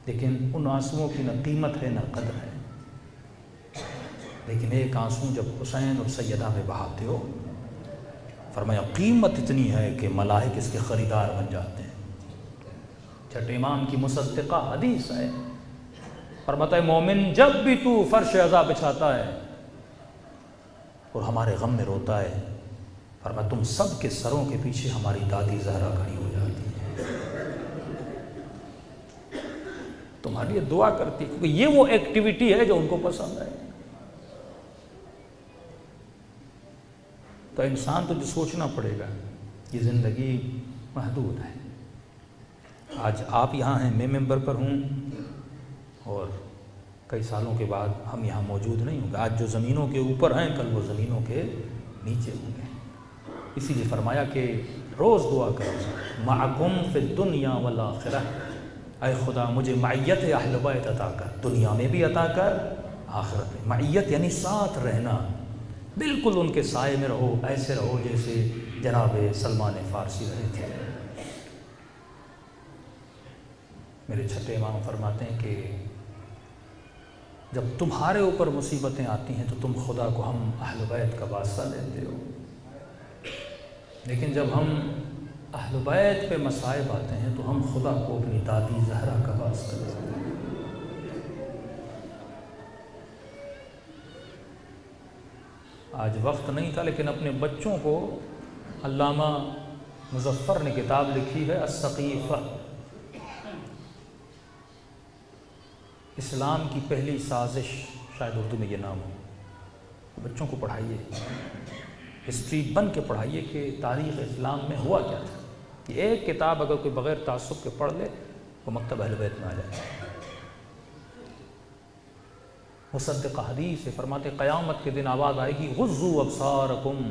لیکن ان آنسوؤں کی نہ قیمت ہے نہ قدر ہے. لیکن ایک آنسو جب حسین اور سیدہ میں بہاتے ہو، فرمایا قیمت اتنی ہے کہ ملائک اس کے خریدار بن جاتے ہیں. چھٹے امام کی مصدقہ حدیث ہے، فرماتا ہے مومن جب بھی تو فرش عزا بچھاتا ہے اور ہمارے غم میں روتا ہے، فرمایا تم سب کے سروں کے پیچھے ہماری دادی زہرا کھڑی ہو جاتی ہے، تمہارے لیے دعا کرتی ہے، کیونکہ یہ وہ ایکٹیویٹی ہے جو ان کو پسند ہے. تو انسان تو جو سوچنا پڑے گا، یہ زندگی محدود ہے. آج آپ یہاں ہیں، میں ممبر پر ہوں، اور کئی سالوں کے بعد ہم یہاں موجود نہیں ہوں گے. آج جو زمینوں کے اوپر ہیں، کل وہ زمینوں کے نیچے ہوں گے. اسی لیے فرمایا کہ روز دعا کرو معکم فی الدنیا والآخرہ، اے خدا مجھے معیت اہل بیت عطا کر، دنیا میں بھی عطا کر، آخرت میں. معیت یعنی ساتھ رہنا، بالکل ان کے سائے میں رہو، ایسے رہو جیسے جناب سلمان فارسی رہے تھے. میرے چھٹے امام فرماتے ہیں کہ جب تمہارے اوپر مصیبتیں آتی ہیں تو تم خدا کو ہم اہل بیت کا واسطہ دیتے ہو، لیکن جب ہم اہل بیت پہ مصائب آتے ہیں تو ہم خدا کو اپنی دادی زہرا کا واسطہ دیتے ہیں. آج وقت نہیں تھا، لیکن اپنے بچوں کو علامہ مظفر نے کتاب لکھی ہے السقیفہ، اسلام کی پہلی سازش، شاید اردو میں یہ نام ہو. بچوں کو پڑھائیے، ہسٹری بن کے پڑھائیے کہ تاریخ اسلام میں ہوا کیا تھا. یہ ایک کتاب اگر کوئی بغیر تعصب کے پڑھ لے، وہ مکتب اہل بیت میں آ جائے. مصدق حدیث سے فرماتے قیامت کے دن آواز آئے گی غضوا ابصارکم،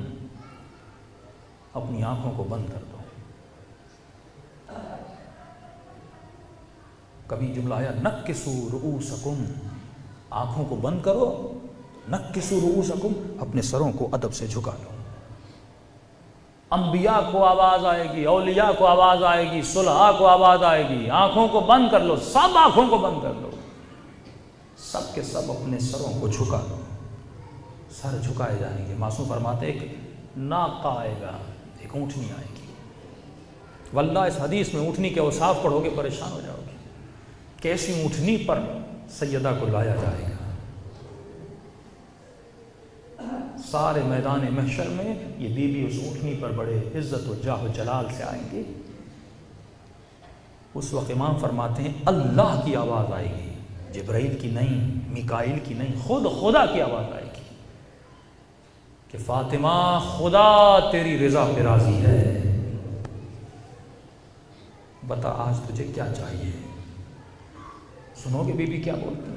اپنی آنکھوں کو بند کر دو. کبھی جملہ آیا نکسوا رؤوسکم، آنکھوں کو بند کرو، نکسوا رؤوسکم، اپنے سروں کو ادب سے جھکا دو. انبیاء کو آواز آئے گی، اولیاء کو آواز آئے گی، صلحاء کو آواز آئے گی، آنکھوں کو بند کر لو، سب آنکھوں کو بند کر دو، سب کے سب اپنے سروں کو جھکا دو. سر جھکائے جائیں گے. معصوم فرماتے ایک ناقہ آئے گا، ایک اونٹنی آئے گی. واللہ اس حدیث میں اونٹنی کے اوصاف پڑھو گے پریشان ہو جاؤ گے. کیسی اونٹنی پر سیدہ کو لایا جائے گا. سارے میدان محشر میں یہ بی بی اس اونٹنی پر بڑے عزت و جاہ و جلال سے آئیں گے. اس وقت امام فرماتے ہیں اللہ کی آواز آئے گی، جبرائیل کی نہیں، میکائیل کی نہیں، خود خدا کی آواز آئے گی کہ فاطمہ خدا تیری رضا پہ راضی ہے، بتا آج تجھے کیا چاہیے. سنو گے بی بی کیا بولتی ہیں؟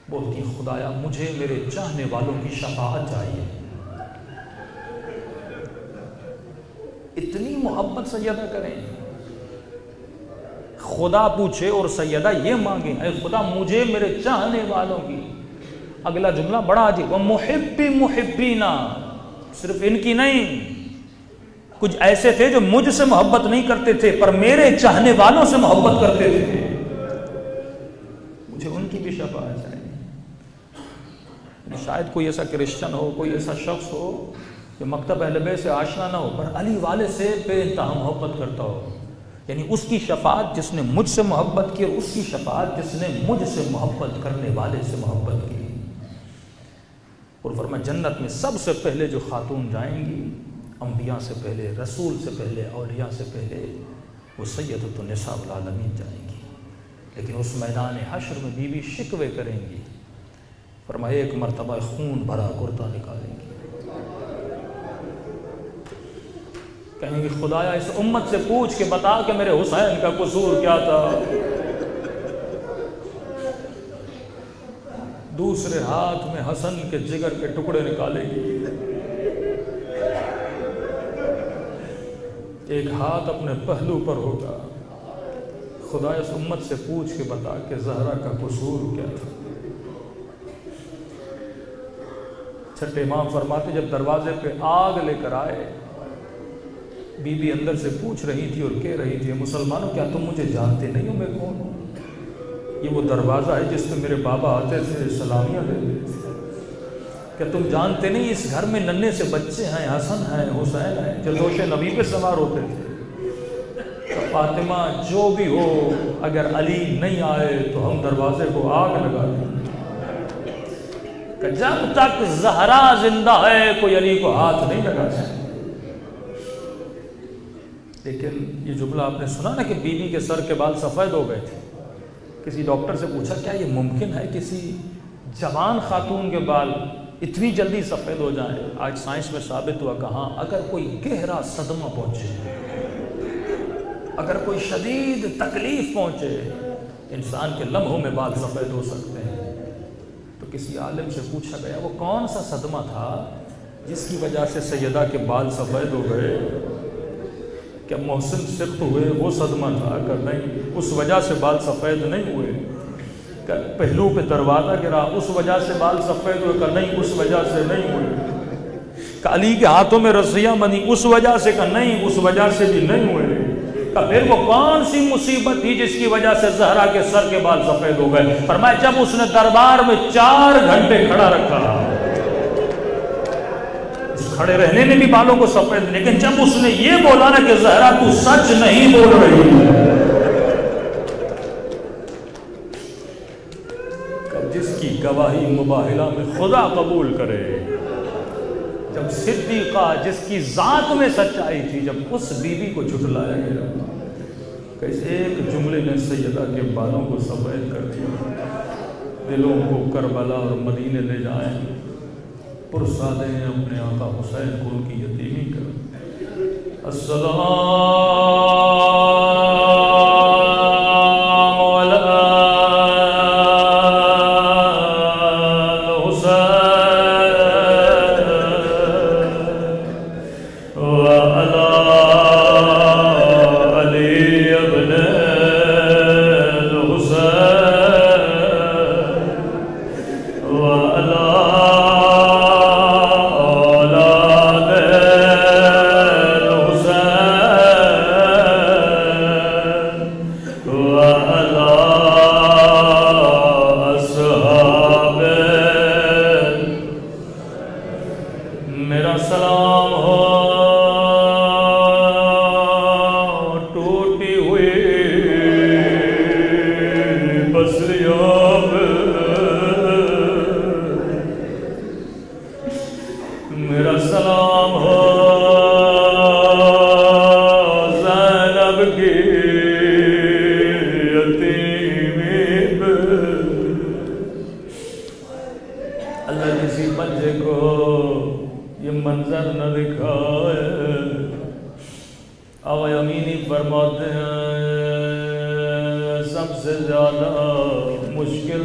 بولتی ہیں خدایا مجھے میرے چاہنے والوں کی شفاعت چاہیے. اتنی محبت سیدہ کریں، خدا پوچھے اور سیدہ یہ مانگیں اے خدا مجھے میرے چاہنے والوں کی. اگلا جملہ بڑا عجیب، وَمُحِبِّ مُحِبِّينَ، صرف ان کی نہیں، کچھ ایسے تھے جو مجھ سے محبت نہیں کرتے تھے پر میرے چاہنے والوں سے محبت کرتے تھے، مجھے ان کی بھی شفاعت چاہیے. شاید کوئی ایسا کرسچن ہو، کوئی ایسا شخص ہو جو مکتب اہل بیت سے آشنا نہ ہو پر علی والے سے بے انتہا محبت کرتا ہو. یعنی اس کی شفاعت جس نے مجھ سے محبت کی، اور اس کی شفاعت جس نے مجھ سے محبت کرنے والے سے محبت کی. اور فرمایا جنت میں سب سے پہلے جو خاتون جائیں گی، انبیاء سے پہلے، رسول سے پہلے، اولیاء سے پہلے، وہ سیدۃ النساء العالمین جائیں گی. لیکن اس میدان حشر میں بیوی شکوے کریں گی. فرمایا ایک مرتبہ خون بھرا کرتا نکالیں گی، کہیں گے خدایا اس امت سے پوچھ کے بتا کہ میرے حسین کا قصور کیا تھا. دوسرے ہاتھ میں حسن کے جگر کے ٹکڑے نکالے گی، ایک ہاتھ اپنے پہلو پر ہوگا، خدا اس امت سے پوچھ کے بتا کہ زہرا کا قصور کیا تھا. چھٹے امام فرماتے جب دروازے پہ آگ لے کر آئے، بی بی اندر سے پوچھ رہی تھی اور کہہ رہی تھی مسلمانوں کیا تم مجھے جانتے نہیں ہو میں کون ہوں؟ یہ وہ دروازہ ہے جس پہ میرے بابا آتے تھے سلامیاں دیتے تھے۔ کیا تم جانتے نہیں اس گھر میں ننھے سے بچے ہیں، حسن ہیں، حسین ہیں جو دوش نبی پہ سوار ہوتے تھے۔ کہ فاطمہ جو بھی ہو اگر علی نہیں آئے تو ہم دروازے کو آگ لگا دیں، کہ جب تک زہرا زندہ ہے کوئی علی کو ہاتھ نہیں لگا سکتا۔ لیکن یہ جملہ آپ نے سنا نا کہ بیوی کے سر کے بال سفید ہو گئے تھے۔ کسی ڈاکٹر سے پوچھا کیا یہ ممکن ہے کسی جوان خاتون کے بال اتنی جلدی سفید ہو جائیں؟ آج سائنس میں ثابت ہوا کہاں اگر کوئی گہرا صدمہ پہنچے، اگر کوئی شدید تکلیف پہنچے، انسان کے لمحوں میں بال سفید ہو سکتے ہیں۔ تو کسی عالم سے پوچھا گیا وہ کون سا صدمہ تھا جس کی وجہ سے سیدہ کے بال سفید ہو گئے؟ کیا محسن سخت ہوئے وہ صدمہ تھا؟ کہ نہیں اس وجہ سے بال سفید نہیں ہوئے۔ کہ پہلو پہ دروازہ گرا اس وجہ سے بال سفید ہوئے؟ کہ نہیں اس وجہ سے نہیں ہوئے۔ کہ علی کے ہاتھوں میں رسیاں بندھی اس وجہ سے؟ کہ نہیں اس وجہ سے بھی نہیں ہوئے۔ کہ پھر وہ کون سی مصیبت تھی جس کی وجہ سے زہرا کے سر کے بال سفید ہو گئے؟ فرمایا جب اس نے دربار میں 4 گھنٹے کھڑا رکھا، کھڑے رہنے میں بھی بالوں کو سفید، لیکن جب اس نے یہ بولا نا کہ زہرا تو سچ نہیں بول رہی ہے، کہ جس کی گواہی مباہلہ میں خدا قبول کرے، جب صدیقہ جس کی ذات میں سچائی تھی، جب اس بیوی کو جھٹلایا گیا کہ اس ایک جملے نے سیدہ کے بالوں کو سفید کر دیا، دلوں کو کربلا اور مدینے لے جائیں، پرسادے ہیں اپنے آقا حسین کو ان کی یتیمی کر۔ السلام علی الحسین وعلی علی ابن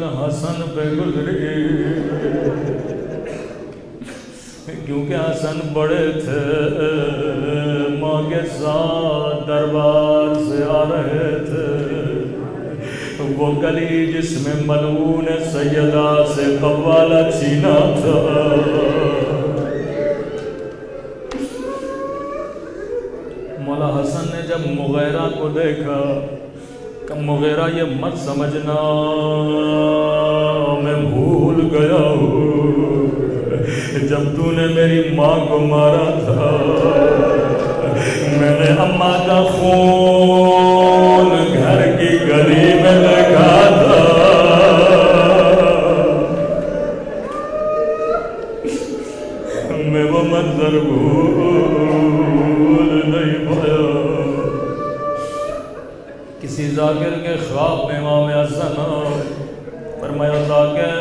الحسین وعلی کیونکہ حسن بڑے تھے، ماں کے ساتھ دربار سے آ رہے تھے، وہ گلی جس میں ملعون سیدہ سے قوالہ چھینا تھا، مولا حسن نے جب مغیرہ کو دیکھا کہ مغیرہ یہ مت سمجھنا میں بھول گیا ہوں، جب تو نے میری ماں کو مارا تھا میں نے اماں کا خون گھر کی گلی میں لگا تھا، میں وہ منظر بھول نہیں پایا۔ کسی ذاکر کے خواب میں امام حسن فرمایا ذاکر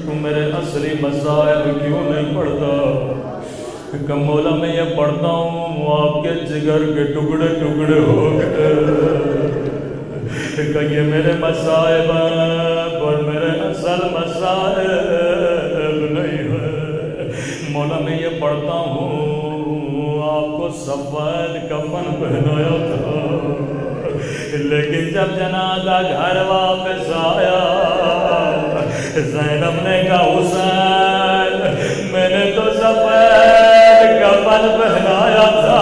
تو میرے اصلی مسائل کیوں نہیں پڑھتا؟ کہ مولا میں یہ پڑھتا ہوں وہ آپ کے جگر کے ٹکڑے ٹکڑے ہو گئے، کہ یہ میرے مسائل اور میرے اصل مسائل نہیں ہے۔ مولا میں یہ پڑھتا ہوں آپ کو سفید کفن پہنایا تھا، لیکن جب جنازہ گھر واپس آیا زینب نے کہا حسین میں نے تو سفید کفن پہنایا تھا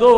2